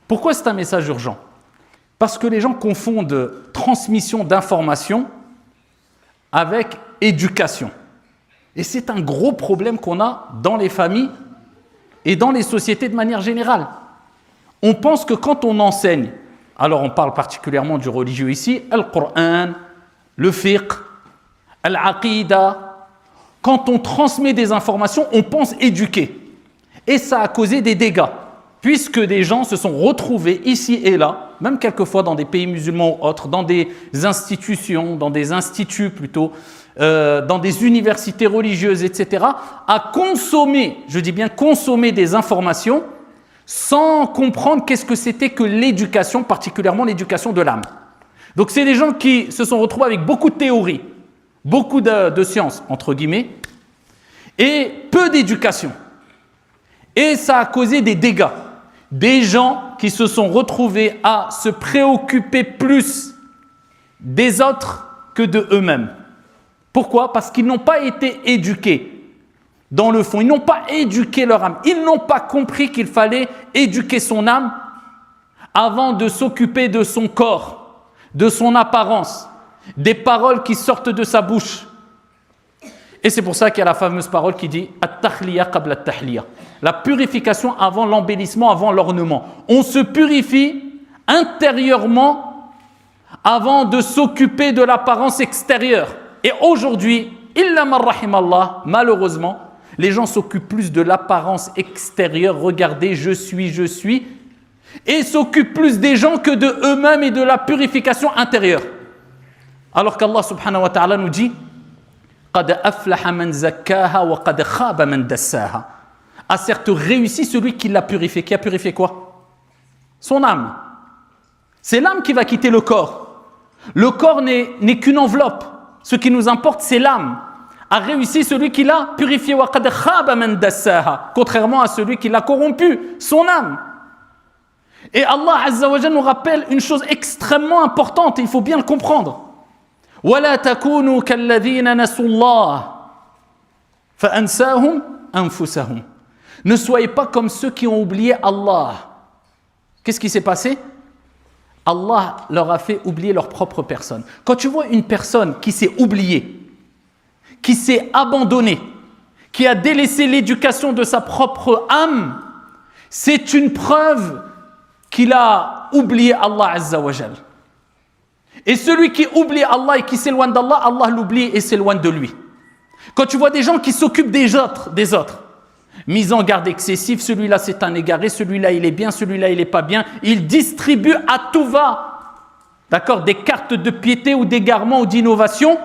Pourquoi c'est un message urgent? Parce que les gens confondent transmission d'informations avec éducation. Et c'est un gros problème qu'on a dans les familles et dans les sociétés de manière générale. On pense que quand on enseigne, alors on parle particulièrement du religieux ici, Al-Qur'an, le fiqh, Al-Aqida, quand on transmet des informations, on pense éduquer. Et ça a causé des dégâts, puisque des gens se sont retrouvés ici et là, même quelquefois dans des pays musulmans ou autres, dans des institutions, dans des instituts plutôt, dans des universités religieuses, etc., à consommer, je dis bien consommer des informations sans comprendre qu'est-ce que c'était que l'éducation, particulièrement l'éducation de l'âme. Donc c'est des gens qui se sont retrouvés avec beaucoup de théories, beaucoup de sciences, entre guillemets, et peu d'éducation. Et ça a causé des dégâts. Des gens qui se sont retrouvés à se préoccuper plus des autres que de eux-mêmes. Pourquoi? Parce qu'ils n'ont pas été éduqués dans le fond. Ils n'ont pas éduqué leur âme. Ils n'ont pas compris qu'il fallait éduquer son âme avant de s'occuper de son corps, de son apparence, des paroles qui sortent de sa bouche. Et c'est pour ça qu'il y a la fameuse parole qui dit « At-tahliya qabla at-tahliya » la purification avant l'embellissement, avant l'ornement. On se purifie intérieurement avant de s'occuper de l'apparence extérieure. Et aujourd'hui, illa man rahimallah, malheureusement, les gens s'occupent plus de l'apparence extérieure. Regardez, je suis. Et s'occupent plus des gens que de eux-mêmes et de la purification intérieure. Alors qu'Allah subhanahu wa ta'ala nous dit « Qad aflaha man zakkaha wa qad khaba man dassaha » a certes réussi celui qui l'a purifié. Qui a purifié quoi? Son âme. C'est l'âme qui va quitter le corps. Le corps n'est qu'une enveloppe. Ce qui nous importe, c'est l'âme. A réussi celui qui l'a purifié. Contrairement à celui qui l'a corrompu, son âme. Et Allah Azza wa Jalla nous rappelle une chose extrêmement importante, et il faut bien le comprendre. وَلَا تَكُونُوا كَالَّذِينَ نَسُوا اللَّهَ فَأَنْسَاهُمْ أَنفُسَهُمْ. Ne soyez pas comme ceux qui ont oublié Allah. Qu'est-ce qui s'est passé? Allah leur a fait oublier leur propre personne. Quand tu vois une personne qui s'est oubliée, qui s'est abandonnée, qui a délaissé l'éducation de sa propre âme, c'est une preuve qu'il a oublié Allah Azza wa Jal. Et celui qui oublie Allah et qui s'éloigne d'Allah, Allah l'oublie et s'éloigne de lui. Quand tu vois des gens qui s'occupent des autres, mise en garde excessive, celui-là c'est un égaré, celui-là il est bien, celui-là il n'est pas bien, il distribue à tout va, d'accord, des cartes de piété ou d'égarement ou d'innovation,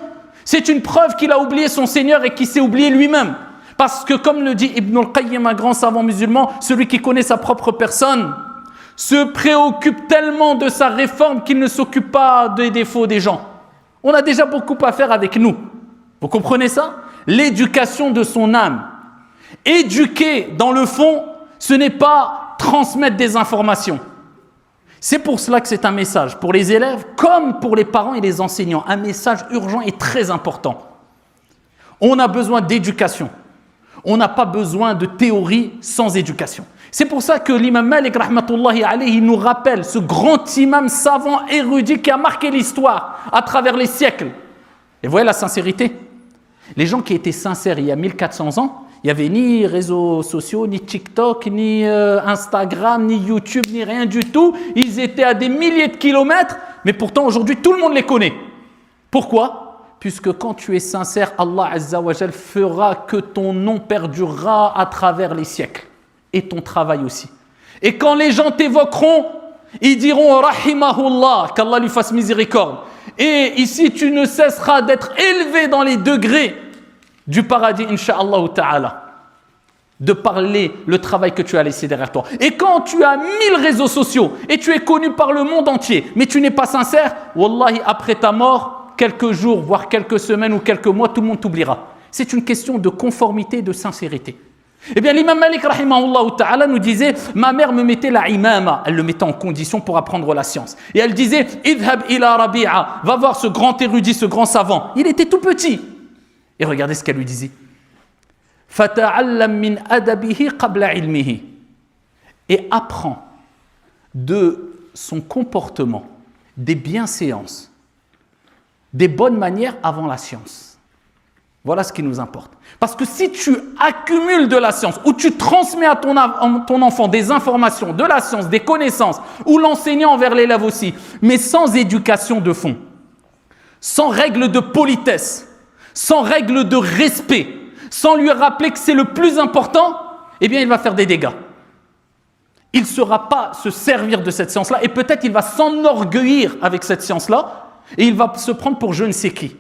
c'est une preuve qu'il a oublié son Seigneur et qu'il s'est oublié lui-même. Parce que comme le dit Ibn al-Qayyim, un grand savant musulman, celui qui connaît sa propre personne se préoccupe tellement de sa réforme qu'il ne s'occupe pas des défauts des gens. On a déjà beaucoup à faire avec nous. Vous comprenez ça? L'éducation de son âme. Éduquer, dans le fond, ce n'est pas transmettre des informations. C'est pour cela que c'est un message pour les élèves comme pour les parents et les enseignants. Un message urgent et très important. On a besoin d'éducation. On n'a pas besoin de théorie sans éducation. C'est pour ça que l'imam Malik, rahmatullahi alayhi, nous rappelle ce grand imam savant, érudit qui a marqué l'histoire à travers les siècles. Et voyez la sincérité. Les gens qui étaient sincères il y a 1400 ans, il n'y avait ni réseaux sociaux, ni TikTok, ni Instagram, ni YouTube, ni rien du tout. Ils étaient à des milliers de kilomètres, mais pourtant aujourd'hui tout le monde les connaît. Pourquoi? Puisque quand tu es sincère, Allah Azza wa Jal fera que ton nom perdurera à travers les siècles. Et ton travail aussi. Et quand les gens t'évoqueront, ils diront Rahimahullah, qu'Allah lui fasse miséricorde. Et ici tu ne cesseras d'être élevé dans les degrés du paradis, insha'Allah ta'ala, de parler le travail que tu as laissé derrière toi. Et quand tu as 1000 réseaux sociaux et tu es connu par le monde entier, mais tu n'es pas sincère, wallahi, après ta mort, quelques jours, voire quelques semaines ou quelques mois, tout le monde t'oubliera. C'est une question de conformité, de sincérité. Eh bien, l'imam Malik, rahimahullah ta'ala, nous disait, ma mère me mettait la imama, elle le mettait en condition pour apprendre la science. Et elle disait, idhab ila Rabi'a, va voir ce grand érudit, ce grand savant. Il était tout petit. Et regardez ce qu'elle lui disait. Fata'allam min adabihi qabla ilmihi. Et apprends de son comportement, des bienséances, des bonnes manières avant la science. Voilà ce qui nous importe. Parce que si tu accumules de la science, ou tu transmets à ton enfant des informations, de la science, des connaissances, ou l'enseignant envers l'élève aussi, mais sans éducation de fond, sans règles de politesse, sans règles de respect, sans lui rappeler que c'est le plus important, eh bien il va faire des dégâts. Il ne saura pas se servir de cette science-là et peut-être il va s'enorgueillir avec cette science-là et il va se prendre pour je ne sais qui.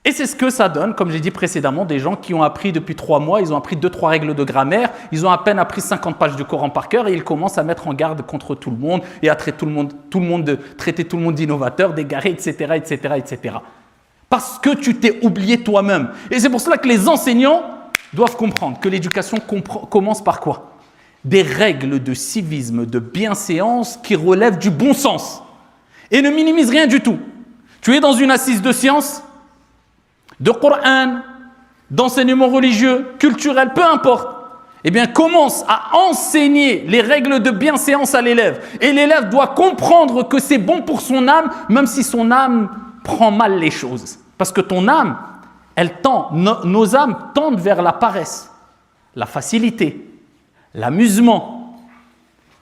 Et c'est ce que ça donne, comme j'ai dit précédemment, des gens qui ont appris depuis 3 mois, ils ont appris 2-3 règles de grammaire, ils ont à peine appris 50 pages du Coran par cœur et ils commencent à mettre en garde contre tout le monde et à traiter tout le monde d'innovateur, d'égaré, etc., etc., etc. Parce que tu t'es oublié toi-même. Et c'est pour cela que les enseignants doivent comprendre que l'éducation commence par quoi ? Des règles de civisme, de bienséance qui relèvent du bon sens et ne minimisent rien du tout. Tu es dans une assise de science, de Coran, d'enseignement religieux, culturel, peu importe. Eh bien, commence à enseigner les règles de bienséance à l'élève. Et l'élève doit comprendre que c'est bon pour son âme, même si son âme prend mal les choses. Parce que ton âme, nos âmes tendent vers la paresse, la facilité, l'amusement,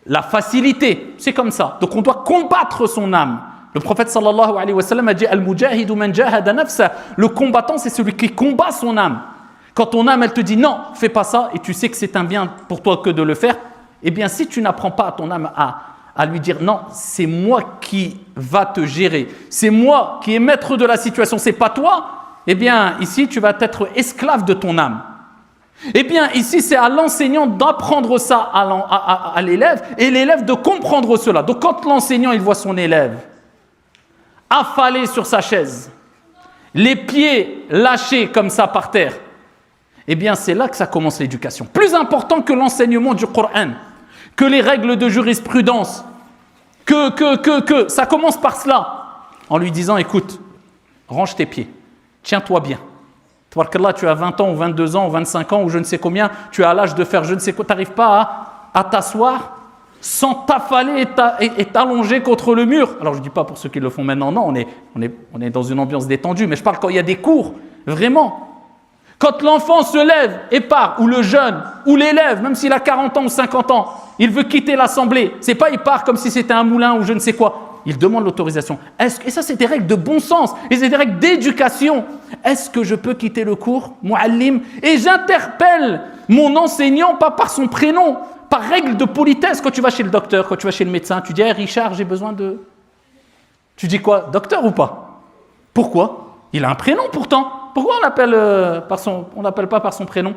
la facilité. C'est comme ça. Donc, on doit combattre son âme. Le prophète sallallahu alayhi wa sallam a dit Al-mujahidu man jahada nafsa. Le combattant, c'est celui qui combat son âme. Quand ton âme, elle te dit non, fais pas ça, et tu sais que c'est un bien pour toi que de le faire, eh bien, si tu n'apprends pas à ton âme à lui dire non, c'est moi qui va te gérer, c'est moi qui est maître de la situation, c'est pas toi, eh bien, ici, tu vas être esclave de ton âme. Eh bien, ici, c'est à l'enseignant d'apprendre ça à l'élève, et l'élève de comprendre cela. Donc, quand l'enseignant, il voit son élève affalé sur sa chaise, les pieds lâchés comme ça par terre, eh bien c'est là que ça commence l'éducation. Plus important que l'enseignement du Coran, que les règles de jurisprudence, que ça commence par cela, en lui disant écoute, range tes pieds, tiens-toi bien. Tabarakallah, tu as 20 ans ou 22 ans ou 25 ans ou je ne sais combien, tu as l'âge de faire je ne sais quoi, tu n'arrives pas à t'asseoir sans t'affaler et t'allonger contre le mur. Alors je ne dis pas pour ceux qui le font maintenant, non, on est dans une ambiance détendue, mais je parle quand il y a des cours, vraiment. Quand l'enfant se lève et part, ou le jeune, ou l'élève, même s'il a 40 ans ou 50 ans, il veut quitter l'assemblée, c'est pas il part comme si c'était un moulin ou je ne sais quoi, il demande l'autorisation. Et ça c'est des règles de bon sens, et c'est des règles d'éducation. Est-ce que je peux quitter le cours, muallim? Et j'interpelle mon enseignant, pas par son prénom, par règle de politesse. Quand tu vas chez le docteur, quand tu vas chez le médecin, tu dis hey, Richard, j'ai besoin de... Tu dis quoi, docteur ou pas? Pourquoi? Il a un prénom pourtant. Pourquoi on l'appelle pas par son prénom?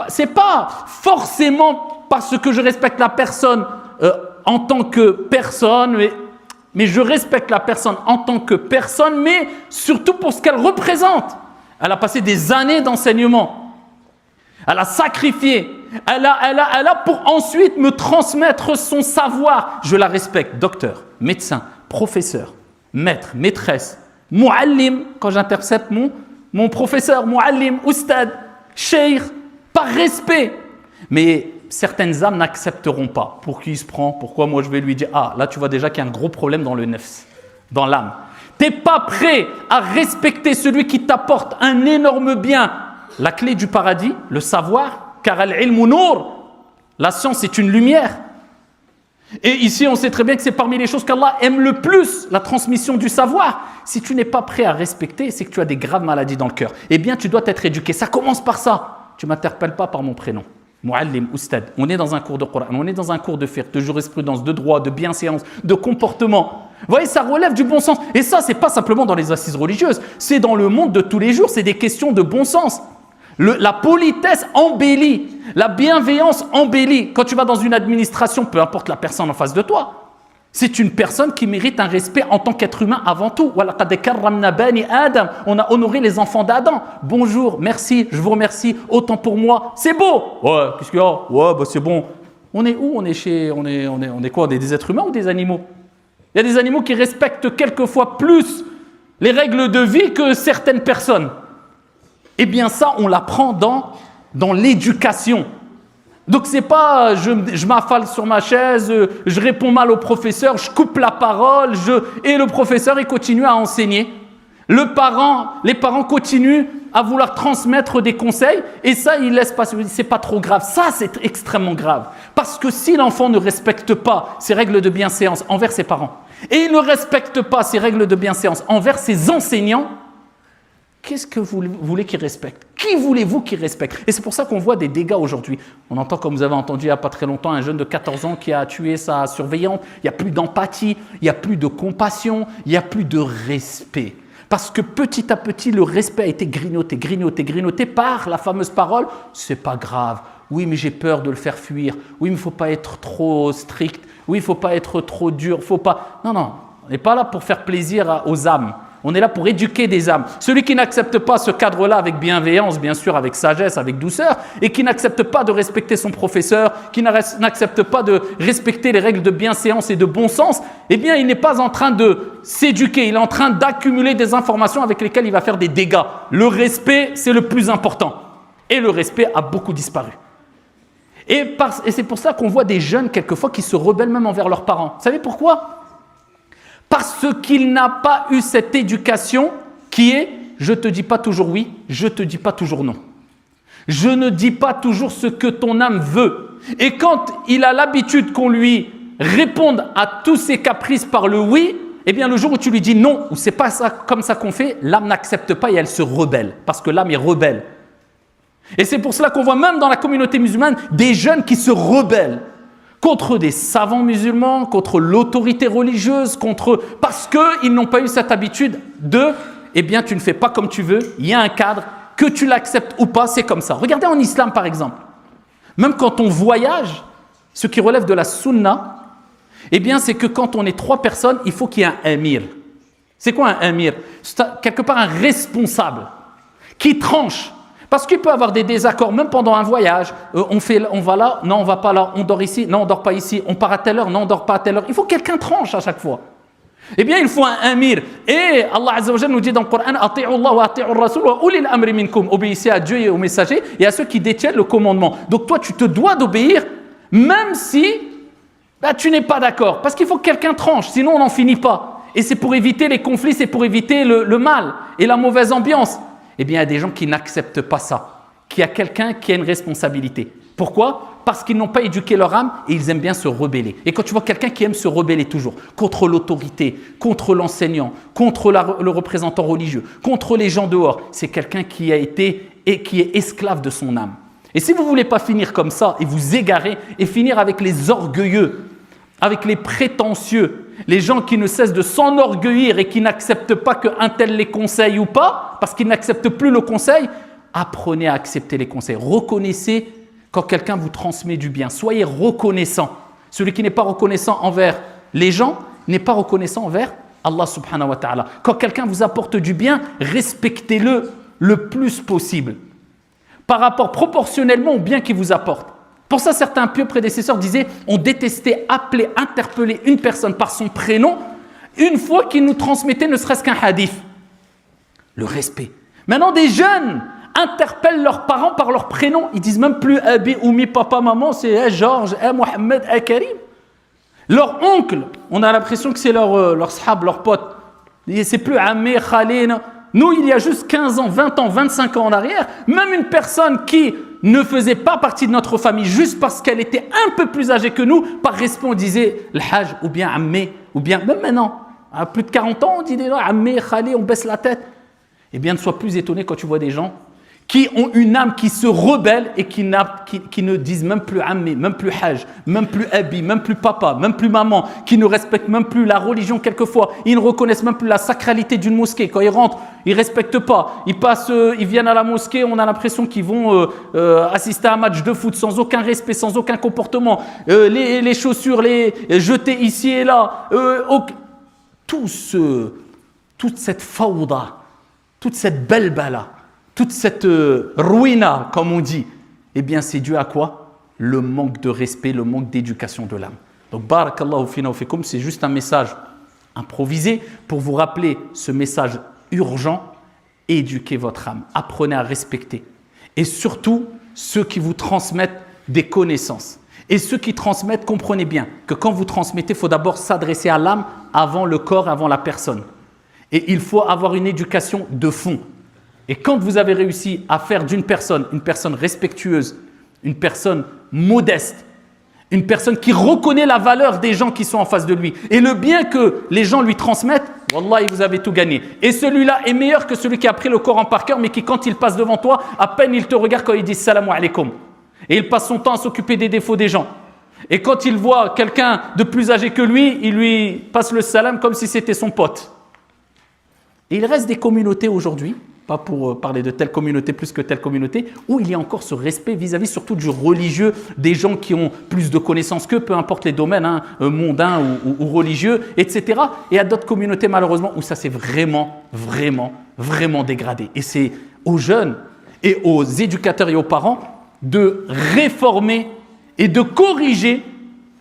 C'est pas forcément parce que je respecte la personne en tant que personne, mais je respecte la personne en tant que personne, mais surtout pour ce qu'elle représente. Elle a passé des années d'enseignement. Elle a sacrifié. Elle a pour ensuite me transmettre son savoir. Je la respecte. Docteur, médecin, professeur, maître, maîtresse, muallim, quand j'intercepte mon professeur, muallim, oustad, cheikh, par respect. Mais certaines âmes n'accepteront pas. Pour qui il se prend? Pourquoi moi je vais lui dire ah, là tu vois déjà qu'il y a un gros problème dans le nefs, dans l'âme. Tu n'es pas prêt à respecter celui qui t'apporte un énorme bien. La clé du paradis, le savoir, car al-ilmu nour, la science est une lumière. Et ici, on sait très bien que c'est parmi les choses qu'Allah aime le plus, la transmission du savoir. Si tu n'es pas prêt à respecter, c'est que tu as des graves maladies dans le cœur. Eh bien, tu dois être éduqué. Ça commence par ça. Tu ne m'interpelles pas par mon prénom. Muallim, oustad. On est dans un cours de Coran, on est dans un cours de fiqh, de jurisprudence, de droit, de bienséance, de comportement. Vous voyez, ça relève du bon sens. Et ça, ce n'est pas simplement dans les assises religieuses. C'est dans le monde de tous les jours. C'est des questions de bon sens. La politesse embellit, la bienveillance embellit. Quand tu vas dans une administration, peu importe la personne en face de toi, c'est une personne qui mérite un respect en tant qu'être humain avant tout. On a honoré les enfants d'Adam. Bonjour, merci, je vous remercie, autant pour moi. C'est beau. Ouais, qu'est-ce qu'il y a? Ouais, bah c'est bon. On est où? On est quoi? On est des êtres humains ou des animaux? Il y a des animaux qui respectent quelquefois plus les règles de vie que certaines personnes. Eh bien ça, on l'apprend dans l'éducation. Donc c'est pas je m'affale sur ma chaise, je réponds mal au professeur, je coupe la parole, et le professeur il continue à enseigner. Les parents continuent à vouloir transmettre des conseils et ça ils laissent passer. C'est pas trop grave. Ça c'est extrêmement grave parce que si l'enfant ne respecte pas ses règles de bienséance envers ses parents et il ne respecte pas ses règles de bienséance envers ses enseignants, qu'est-ce que vous voulez qu'il respecte? Qui voulez-vous qu'il respecte? Et c'est pour ça qu'on voit des dégâts aujourd'hui. On entend, comme vous avez entendu il n'y a pas très longtemps, un jeune de 14 ans qui a tué sa surveillante. Il n'y a plus d'empathie, il n'y a plus de compassion, il n'y a plus de respect. Parce que petit à petit, le respect a été grignoté par la fameuse parole « c'est pas grave, oui mais j'ai peur de le faire fuir, oui mais il ne faut pas être trop strict, oui il ne faut pas être trop dur, faut pas… » Non, on n'est pas là pour faire plaisir aux âmes. On est là pour éduquer des âmes. Celui qui n'accepte pas ce cadre-là avec bienveillance, bien sûr, avec sagesse, avec douceur, et qui n'accepte pas de respecter son professeur, qui n'accepte pas de respecter les règles de bienséance et de bon sens, eh bien, il n'est pas en train de s'éduquer, il est en train d'accumuler des informations avec lesquelles il va faire des dégâts. Le respect, c'est le plus important. Et le respect a beaucoup disparu. Et c'est pour ça qu'on voit des jeunes, quelquefois, qui se rebellent même envers leurs parents. Vous savez pourquoi ? Parce qu'il n'a pas eu cette éducation qui est « je ne te dis pas toujours oui, je ne te dis pas toujours non. Je ne dis pas toujours ce que ton âme veut. » Et quand il a l'habitude qu'on lui réponde à tous ses caprices par le oui, eh bien le jour où tu lui dis non, ou c'est pas ça, comme ça qu'on fait, l'âme n'accepte pas et elle se rebelle. Parce que l'âme est rebelle. Et c'est pour cela qu'on voit même dans la communauté musulmane des jeunes qui se rebellent contre des savants musulmans, contre l'autorité religieuse, parce qu'ils n'ont pas eu cette habitude de « eh bien, tu ne fais pas comme tu veux, il y a un cadre, que tu l'acceptes ou pas, c'est comme ça ». Regardez en islam, par exemple. Même quand on voyage, ce qui relève de la sunna, eh bien, c'est que quand on est 3 personnes, il faut qu'il y ait un amir. C'est quoi un amir? C'est quelque part un responsable qui tranche. Parce qu'il peut y avoir des désaccords, même pendant un voyage. On va là, non, on ne va pas là. On dort ici, non, on ne dort pas ici. On part à telle heure, non, on ne dort pas à telle heure. Il faut que quelqu'un tranche à chaque fois. Eh bien, il faut un amir. Et Allah Azza wa Jalla nous dit dans le Coran « Ati'u Allah wa ati'u Rasul wa ulil amri minkum » Obéissez à Dieu et aux messagers et à ceux qui détiennent le commandement. Donc toi, tu te dois d'obéir, même si tu n'es pas d'accord. Parce qu'il faut que quelqu'un tranche, sinon on n'en finit pas. Et c'est pour éviter les conflits, c'est pour éviter le mal et la mauvaise ambiance. Eh bien, il y a des gens qui n'acceptent pas ça, qu'il y a quelqu'un qui a une responsabilité. Pourquoi ? Parce qu'ils n'ont pas éduqué leur âme et ils aiment bien se rebeller. Et quand tu vois quelqu'un qui aime se rebeller toujours contre l'autorité, contre l'enseignant, contre le représentant religieux, contre les gens dehors, c'est quelqu'un qui a été et qui est esclave de son âme. Et si vous ne voulez pas finir comme ça et vous égarer et finir avec les orgueilleux, avec les prétentieux, les gens qui ne cessent de s'enorgueillir et qui n'acceptent pas qu'un tel les conseille ou pas, parce qu'ils n'acceptent plus le conseil, apprenez à accepter les conseils. Reconnaissez quand quelqu'un vous transmet du bien. Soyez reconnaissant. Celui qui n'est pas reconnaissant envers les gens n'est pas reconnaissant envers Allah subhanahu wa ta'ala. Quand quelqu'un vous apporte du bien, respectez-le le plus possible, par rapport proportionnellement au bien qu'il vous apporte. Pour ça, certains pieux prédécesseurs disaient on détestait appeler, interpeller une personne par son prénom une fois qu'il nous transmettait ne serait-ce qu'un hadith. Le respect. Maintenant, des jeunes interpellent leurs parents par leur prénom. Ils disent même plus Abi, Oumi, papa, maman, c'est Georges, Mohamed, Karim. Leur oncle, on a l'impression que c'est leur sahab, leur pote. C'est plus Amé, Khalil. Nous, il y a juste 15 ans, 20 ans, 25 ans en arrière, même une personne qui ne faisait pas partie de notre famille, juste parce qu'elle était un peu plus âgée que nous, par respect, on disait le Hajj, ou bien Ammé, ou bien, même maintenant, à plus de 40 ans, on dit Ammé, Khalé, on baisse la tête. Eh bien, ne sois plus étonné quand tu vois des gens qui ont une âme qui se rebelle et qui ne disent même plus Ammé, même plus Hajj, même plus Abi, même plus papa, même plus maman, qui ne respectent même plus la religion quelquefois. Ils ne reconnaissent même plus la sacralité d'une mosquée. Quand ils rentrent, ils ne respectent pas. Ils viennent à la mosquée, on a l'impression qu'ils vont assister à un match de foot sans aucun respect, sans aucun comportement. Les chaussures, les jeter ici et là. Toute cette fawda, toute cette belbala, toute cette ruina, comme on dit, eh bien, c'est dû à quoi ? Le manque de respect, le manque d'éducation de l'âme. Donc, barakallahu fina wa fikum, c'est juste un message improvisé pour vous rappeler ce message urgent. Éduquez votre âme, apprenez à respecter. Et surtout, ceux qui vous transmettent des connaissances. Et ceux qui transmettent, comprenez bien que quand vous transmettez, il faut d'abord s'adresser à l'âme avant le corps, avant la personne. Et il faut avoir une éducation de fond. Et quand vous avez réussi à faire d'une personne une personne respectueuse, une personne modeste, une personne qui reconnaît la valeur des gens qui sont en face de lui et le bien que les gens lui transmettent, Wallah, vous avez tout gagné. Et celui-là est meilleur que celui qui a appris le Coran par cœur, mais qui, quand il passe devant toi, à peine il te regarde quand il dit salam alaikum. Et il passe son temps à s'occuper des défauts des gens. Et quand il voit quelqu'un de plus âgé que lui, il lui passe le salam comme si c'était son pote. Et il reste des communautés aujourd'hui, pas pour parler de telle communauté plus que telle communauté, où il y a encore ce respect vis-à-vis surtout du religieux, des gens qui ont plus de connaissances qu'eux, peu importe les domaines, mondains ou religieux, etc. Et à d'autres communautés, malheureusement, où ça s'est vraiment dégradé. Et c'est aux jeunes et aux éducateurs et aux parents de réformer et de corriger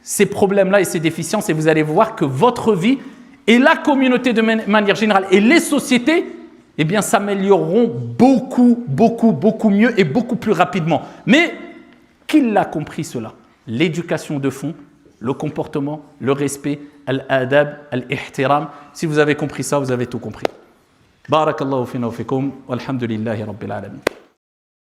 ces problèmes-là et ces déficiences. Et vous allez voir que votre vie et la communauté de manière générale et les sociétés, eh bien, s'amélioreront beaucoup mieux et beaucoup plus rapidement. Mais qui l'a compris cela? L'éducation de fond, le comportement, le respect, al-adab, al-ihtiram. Si vous avez compris ça, vous avez tout compris. Barakallahu fina wa fikum, walhamdulillahi rabbil alamin.